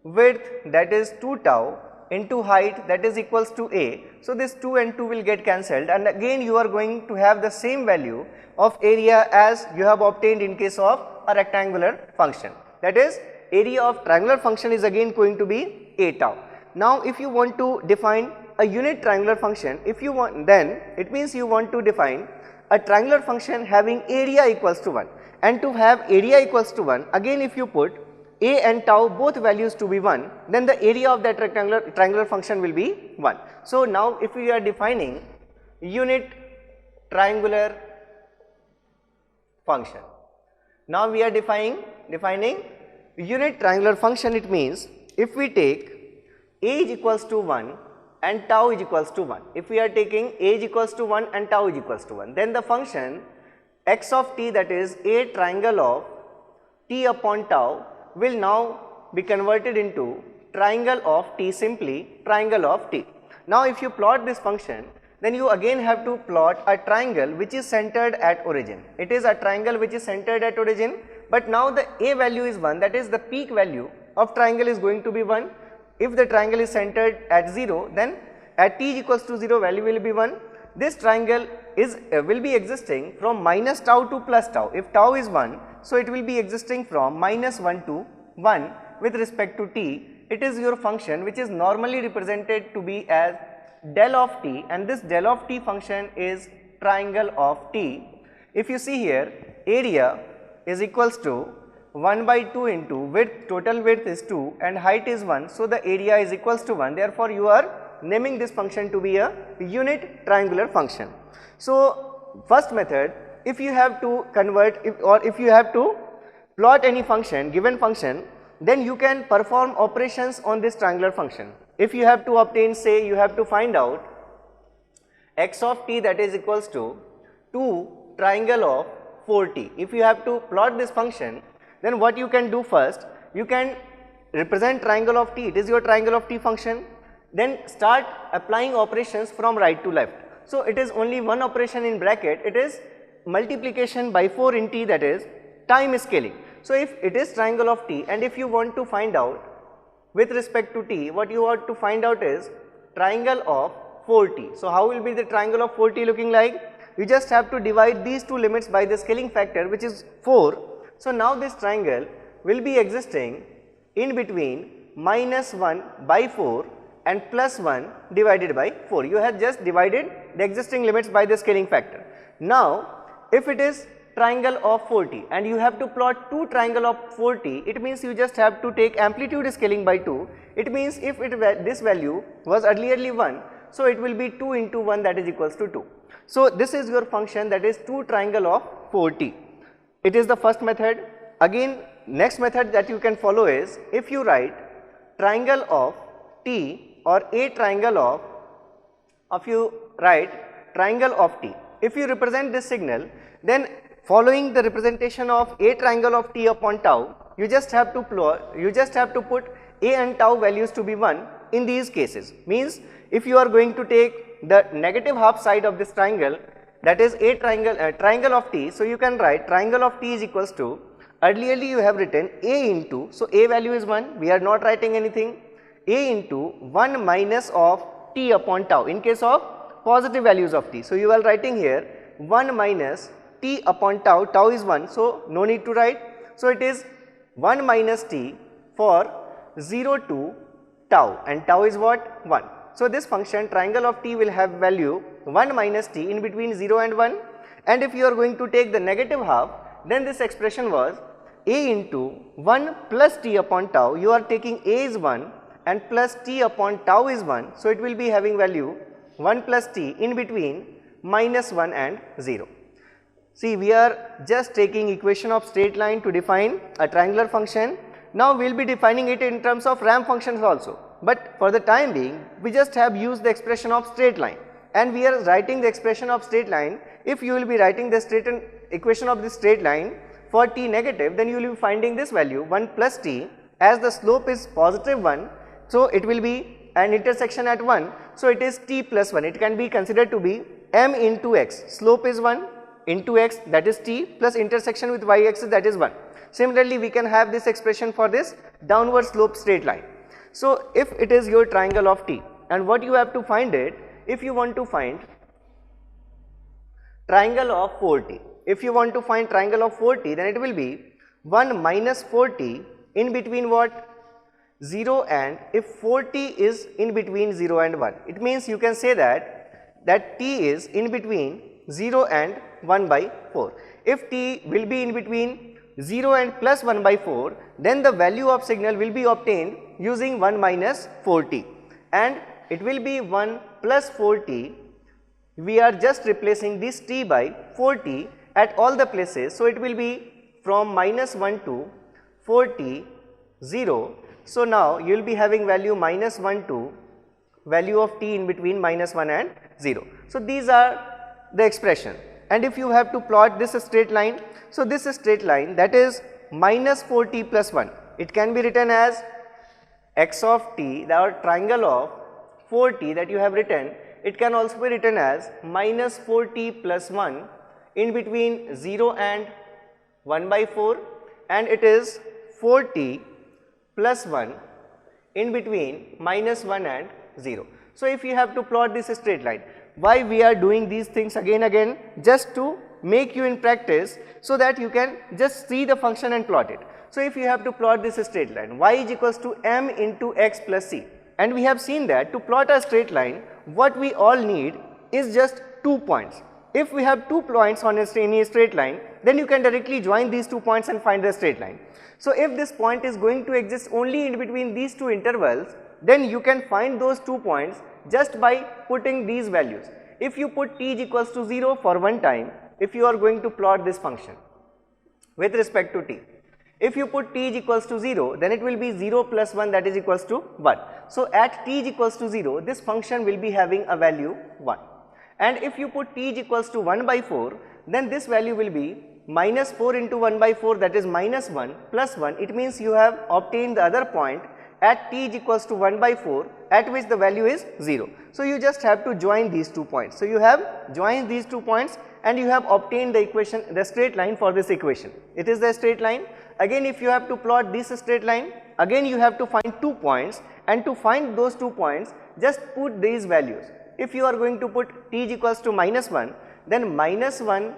[SPEAKER 1] width, that is 2 tau, into height, that is equals to a. So, this 2 and 2 will get cancelled, and again you are going to have the same value of area as you have obtained in case of a rectangular function. That is, area of triangular function is again going to be a tau. Now, if you want to define a unit triangular function, if you want, then it means you want to define a triangular function having area equals to 1, and to have area equals to 1, again if you put a and tau both values to be 1, then the area of that triangular function will be 1. So, now if we are defining unit triangular function, now we are defining unit triangular function. It means if we take a is equals to 1 and tau is equals to 1, if we are taking a is equals to 1 and tau is equals to 1, then the function x of t, that is a triangle of t upon tau, will now be converted into triangle of t, simply triangle of t. Now, if you plot this function, then you again have to plot a triangle which is centered at origin. It is a triangle which is centered at origin, but now the A value is 1, that is the peak value of triangle is going to be 1. If the triangle is centered at 0, then at t is equals to 0 value will be 1. This triangle is will be existing from minus tau to plus tau. If tau is 1, so it will be existing from minus 1 to 1 with respect to t. It is your function which is normally represented to be as del of t, and this del of t function is triangle of t. If you see here, area is equals to 1 by 2 into width, total width is 2 and height is 1. So, the area is equals to 1, therefore, you are naming this function to be a unit triangular function. So, first method, if you have to convert if you have to plot any function, given function, then you can perform operations on this triangular function. If you have to obtain, say you have to find out x of t, that is equals to 2 triangle of 4t. If you have to plot this function, then what you can do first, you can represent triangle of t, it is your triangle of t function, then start applying operations from right to left. So, it is only one operation in bracket, it is multiplication by 4 in t, that is time scaling. So, if it is triangle of t and if you want to find out with respect to t, what you want to find out is triangle of 4t. So, how will be the triangle of 4t looking like? You just have to divide these two limits by the scaling factor, which is 4. So, now this triangle will be existing in between minus 1 by 4 and plus 1 divided by 4. You have just divided the existing limits by the scaling factor. Now, if it is triangle of 4t and you have to plot two triangle of 4t, it means you just have to take amplitude scaling by 2. It means if this value was earlierly 1, so it will be 2 into 1, that is equals to 2. So, this is your function, that is 2 triangle of 4t. It is the first method. Again, next method that you can follow is, if you write triangle of t or a triangle of you write triangle of t. If you represent this signal, then following the representation of a triangle of t upon tau, you just have to put a and tau values to be 1 in these cases. Means if you are going to take the negative half side of this triangle, that is a triangle of t, so you can write triangle of t is equals to, earlierly you have written a into, so a value is 1, we are not writing anything, a into 1 minus of t upon tau in case of positive values of t. So, you are writing here 1 minus t upon tau, tau is 1, so no need to write. So, it is 1 minus t for 0 to tau, and tau is what? 1. So, this function triangle of t will have value 1 minus t in between 0 and 1, and if you are going to take the negative half, then this expression was a into 1 plus t upon tau. You are taking a is 1 and plus t upon tau is 1. So, it will be having value 1 plus t in between minus 1 and 0. See, we are just taking equation of straight line to define a triangular function. Now, we will be defining it in terms of ramp functions also, but for the time being we just have used the expression of straight line, and we are writing the expression of straight line. If you will be writing the equation of this straight line for t negative, then you will be finding this value 1 plus t, as the slope is positive 1. So, it will be an intersection at 1. So, it is t plus 1, it can be considered to be m into x, slope is 1 into x, that is t, plus intersection with y axis, that is 1. Similarly, we can have this expression for this downward slope straight line. So, if it is your triangle of t, and what you have to find it, if you want to find triangle of 4t, if you want to find triangle of 4t, then it will be 1 minus 4t in between what? 0 and, if 4t is in between 0 and 1, it means you can say that t is in between 0 and 1 by 4. If t will be in between 0 and plus 1 by 4, then the value of signal will be obtained using 1 minus 4t, and it will be 1 plus 4t. We are just replacing this t by 4t at all the places. So, it will be from minus 1 to 4t 0. So, now you will be having value minus 1 to value of t in between minus 1 and 0. So, these are the expression, and if you have to plot this straight line, so this straight line, that is minus 4t plus 1, it can be written as x of t, the triangle of 4t that you have written, it can also be written as minus 4t plus 1 in between 0 and 1 by 4, and it is 4t plus 1 in between minus 1 and 0. So, if you have to plot this straight line, why we are doing these things again, just to make you in practice so that you can just see the function and plot it. So, if you have to plot this straight line, y is equals to m into x plus c, and we have seen that to plot a straight line, what we all need is just 2 points. If we have 2 points on any straight line, then you can directly join these 2 points and find the straight line. So, if this point is going to exist only in between these 2 intervals, then you can find those 2 points just by putting these values. If you put t is equals to 0 for one time, if you are going to plot this function with respect to t, if you put t is equals to 0, then it will be 0 plus 1, that is equals to 1. So, at t is equals to 0, this function will be having a value 1. And if you put t is equals to 1 by 4, then this value will be minus 4 into 1 by 4, that is minus 1 plus 1. It means you have obtained the other point at t is equals to 1 by 4, at which the value is 0. So, you just have to join these 2 points. So, you have joined these 2 points and you have obtained the equation, the straight line for this equation. It is the straight line. Again, if you have to plot this straight line, again you have to find 2 points, and to find those 2 points, just put these values. If you are going to put t is equals to minus 1, then minus 1,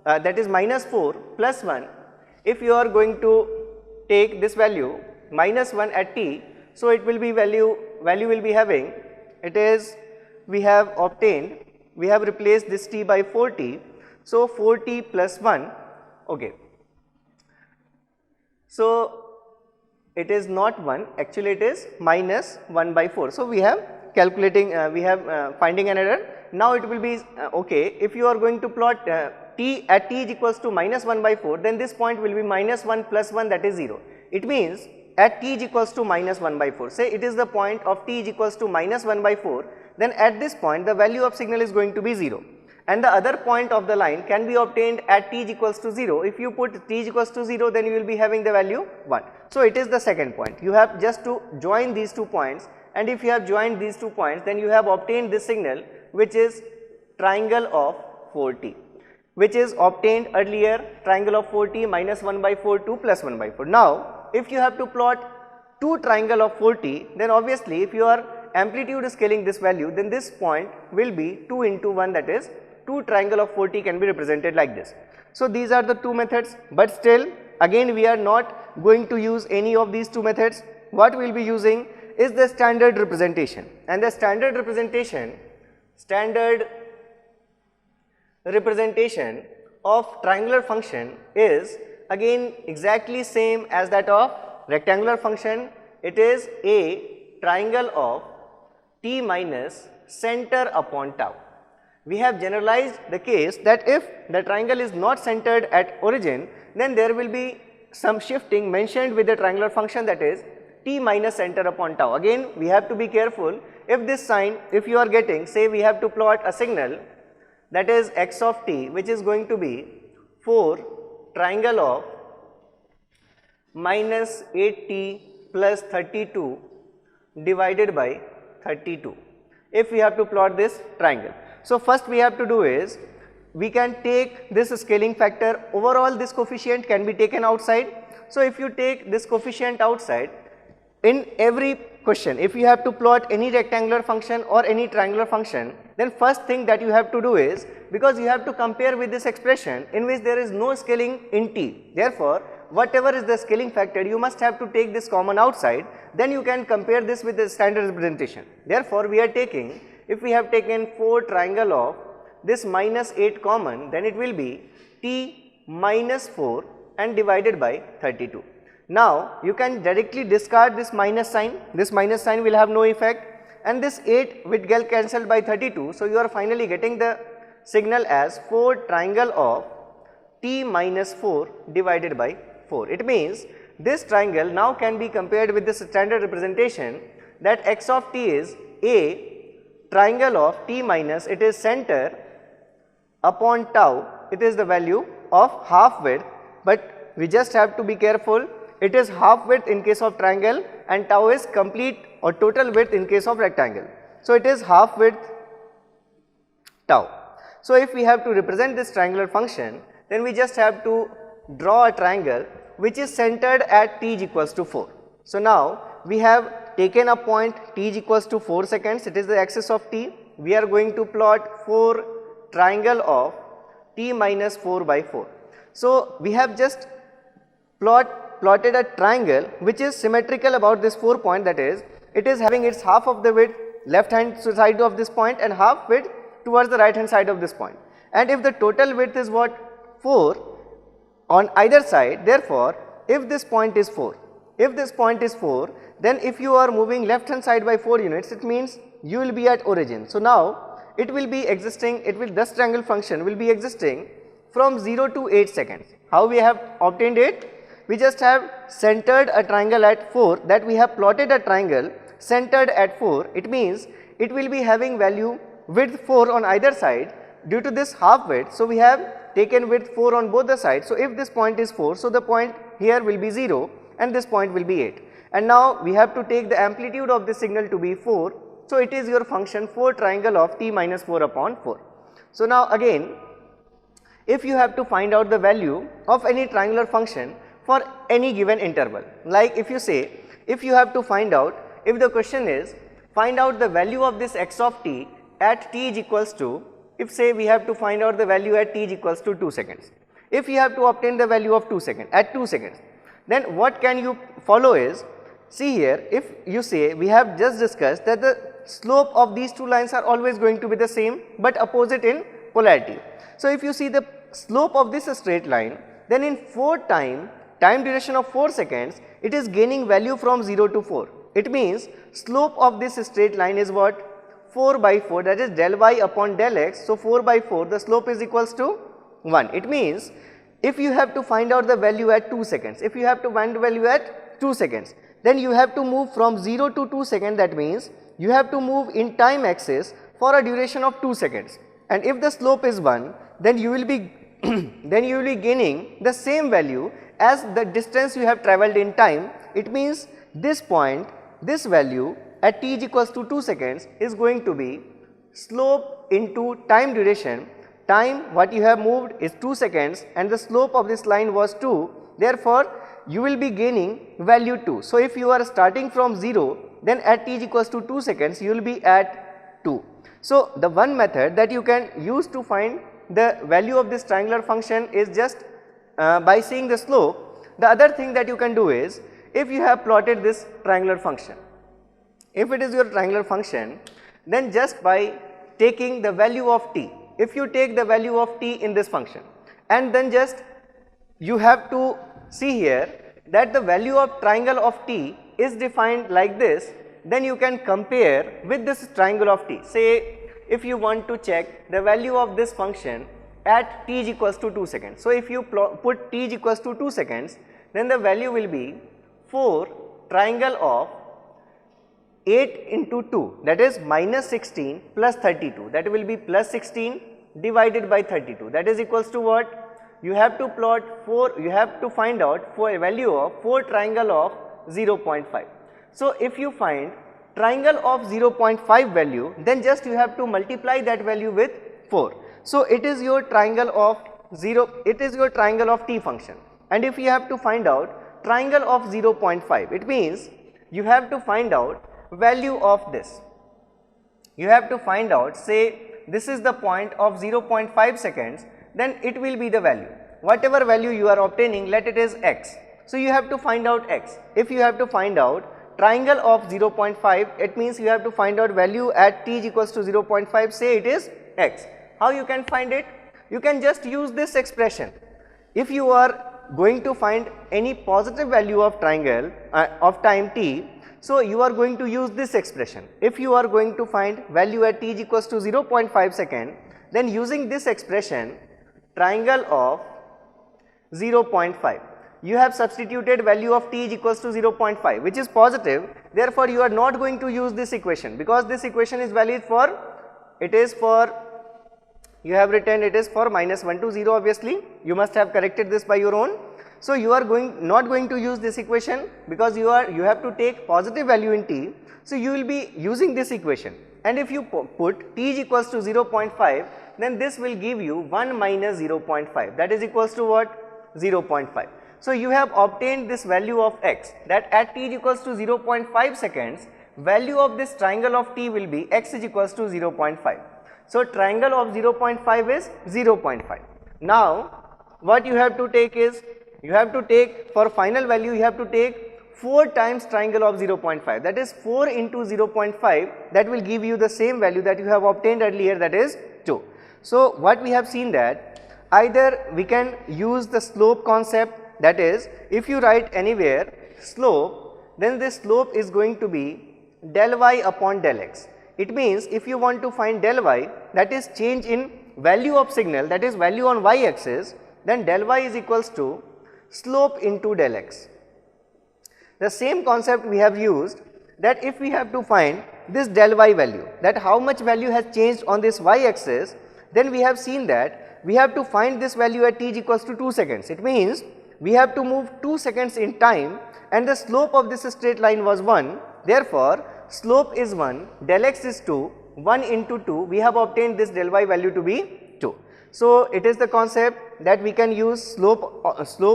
[SPEAKER 1] that is minus 4 plus 1. If you are going to take this value minus 1 at t, so it will be value will be having, it is, we have obtained, we have replaced this t by 4t, so 4t plus 1, okay. So, it is not 1, actually it is minus 1 by 4. So, we have calculating, we have finding an error. Now, it will be okay. If you are going to plot t at t is equals to minus 1 by 4, then this point will be minus 1 plus 1, that is 0. It means at t is equals to minus 1 by 4, say it is the point of t is equals to minus 1 by 4, then at this point the value of signal is going to be 0. And the other point of the line can be obtained at t is equals to 0. If you put t is equals to 0, then you will be having the value 1. So, it is the second point. You have just to join these 2 points, and if you have joined these 2 points, then you have obtained this signal, which is triangle of 4t, which is obtained earlier, triangle of 4t minus 1 by 4 2 plus 1 by 4. Now, if you have to plot 2 triangle of 4t, then obviously if you are amplitude scaling this value, then this point will be 2 into 1, that is 2 triangle of 4t can be represented like this. So, these are the 2 methods, but still again we are not going to use any of these 2 methods. What we will be using is the standard representation, and the standard representation of triangular function is again exactly same as that of rectangular function. It is a triangle of t minus center upon tau. We have generalized the case that if the triangle is not centered at origin, then there will be some shifting mentioned with the triangular function, that is t minus center upon tau. Again we have to be careful. If this sign, if you are getting, say we have to plot a signal, that is x of t, which is going to be 4 triangle of minus 8t plus 32 divided by 32, if we have to plot this triangle. So, first we have to do is, we can take this scaling factor, overall this coefficient can be taken outside. So, if you take this coefficient outside, in every question, if you have to plot any rectangular function or any triangular function, then first thing that you have to do is, because you have to compare with this expression in which there is no scaling in t, therefore, whatever is the scaling factor, you must have to take this common outside, then you can compare this with the standard representation. Therefore, we are taking, if we have taken 4 triangle of this minus 8 common, then it will be t minus 4 and divided by 32. Now, you can directly discard this minus sign will have no effect, and this 8 will get cancelled by 32. So, you are finally getting the signal as 4 triangle of t minus 4 divided by 4. It means this triangle now can be compared with this standard representation, that x of t is a triangle of t minus, it is center upon tau, it is the value of half width, but we just have to be careful, it is half width in case of triangle and tau is complete or total width in case of rectangle. So, it is half width tau. So if we have to represent this triangular function, then we just have to draw a triangle which is centered at t is equals to 4. So now we have taken a point t is equals to 4 seconds, it is the axis of t. We are going to plot 4 triangle of t minus 4 by 4. So we have just plotted a triangle which is symmetrical about this 4 point, that is, it is having its half of the width left hand side of this point and half width towards the right hand side of this point. And if the total width is what? 4 on either side, therefore if this point is 4, then if you are moving left hand side by 4 units, it means you will be at origin. So now it will be existing, this triangle function will be existing from 0 to 8 seconds. How we have obtained it? We just have centered a triangle at 4, that we have plotted a triangle centered at 4. It means it will be having value width 4 on either side due to this half width. So we have taken width 4 on both the sides. So if this point is 4, so the point here will be 0 and this point will be 8. And now we have to take the amplitude of this signal to be 4. So it is your function 4 triangle of t minus 4 upon 4. So now again, if you have to find out the value of any triangular function for any given interval, like if you have to find out, if the question is find out the value of this x of t at t is equals to, if say we have to find out the value at t is equals to 2 seconds. If you have to obtain the value of 2 seconds, at 2 seconds, then what can you follow is, see here, if you say we have just discussed that the slope of these two lines are always going to be the same but opposite in polarity. So if you see the slope of this straight line, then in time duration of 4 seconds, it is gaining value from 0 to 4. It means slope of this straight line is what? 4 by 4, that is del y upon del x. So 4 by 4, the slope is equals to 1. It means if you have to find out the value at 2 seconds, then you have to move from 0 to 2 seconds. That means you have to move in time axis for a duration of 2 seconds. And if the slope is 1, then you will be gaining the same value as the distance you have travelled in time. It means this point, this value at t is equals to 2 seconds is going to be slope into time duration. Time what you have moved is 2 seconds and the slope of this line was 2, therefore you will be gaining value 2. So if you are starting from 0, then at t is equals to 2 seconds you will be at 2. So the one method that you can use to find the value of this triangular function is just by seeing the slope. The other thing that you can do is, if you have plotted this triangular function, if it is your triangular function, then just by taking the value of t, if you take the value of t in this function and then just you have to see here that the value of triangle of t is defined like this, then you can compare with this triangle of t. Say if you want to check the value of this function at t is equals to 2 seconds. So if you put t is equals to 2 seconds, then the value will be 4 triangle of 8 into 2, that is minus 16 plus 32, that will be plus 16 divided by 32, that is equals to what? You have to plot 4, you have to find out for a value of 4 triangle of 0.5. So if you find triangle of 0.5 value, then just you have to multiply that value with 4. So it is your triangle of t function. And if you have to find out triangle of 0.5, it means you have to find out value of this. You have to find out, say this is the point of 0.5 seconds, then it will be the value. Whatever value you are obtaining, let it is x. So you have to find out x. If you have to find out triangle of 0.5, it means you have to find out value at t is equals to 0.5, say it is x. How you can find it? You can just use this expression. If you are going to find any positive value of triangle of time t, so you are going to use this expression. If you are going to find value at t is equals to 0.5 second, then using this expression, triangle of 0.5, you have substituted value of t is equals to 0.5, which is positive. Therefore you are not going to use this equation, because this equation is valid for, you have written it is for minus 1 to 0, obviously you must have corrected this by your own. So you are not going to use this equation, because you have to take positive value in t. So you will be using this equation, and if you put t is equals to 0.5, then this will give you 1 minus 0.5, that is equals to what? 0.5. So you have obtained this value of x, that at t is equals to 0.5 seconds, value of this triangle of t will be x is equals to 0.5. So triangle of 0.5 is 0.5. Now what you have to take is, you have to take for final value, you have to take 4 times triangle of 0.5, that is 4 into 0.5, that will give you the same value that you have obtained earlier, that is 2. So what we have seen that either we can use the slope concept, that is if you write anywhere slope, then this slope is going to be del y upon del x. It means if you want to find del y, that is change in value of signal, that is value on y axis, then del y is equals to slope into del x. The same concept we have used, that if we have to find this del y value, that how much value has changed on this y axis, then we have seen that we have to find this value at t is equals to 2 seconds. It means we have to move 2 seconds in time and the slope of this straight line was 1. Therefore, slope is 1, del x is 2, 1 into 2, we have obtained this del y value to be 2. So it is the concept that we can use slope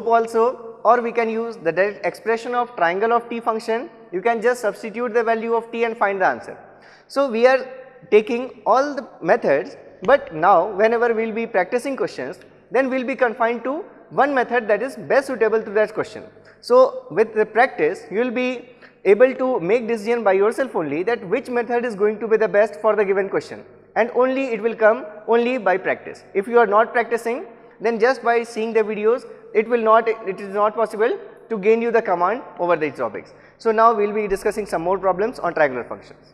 [SPEAKER 1] also, or we can use the direct expression of triangle of t function. You can just substitute the value of t and find the answer. So we are taking all the methods, but now whenever we will be practicing questions, then we will be confined to one method that is best suitable to that question. So with the practice, you will be able to make decision by yourself only that which method is going to be the best for the given question, and only it will come only by practice. If you are not practicing, then just by seeing the videos, it is not possible to gain you the command over these topics. So now we will be discussing some more problems on triangular functions.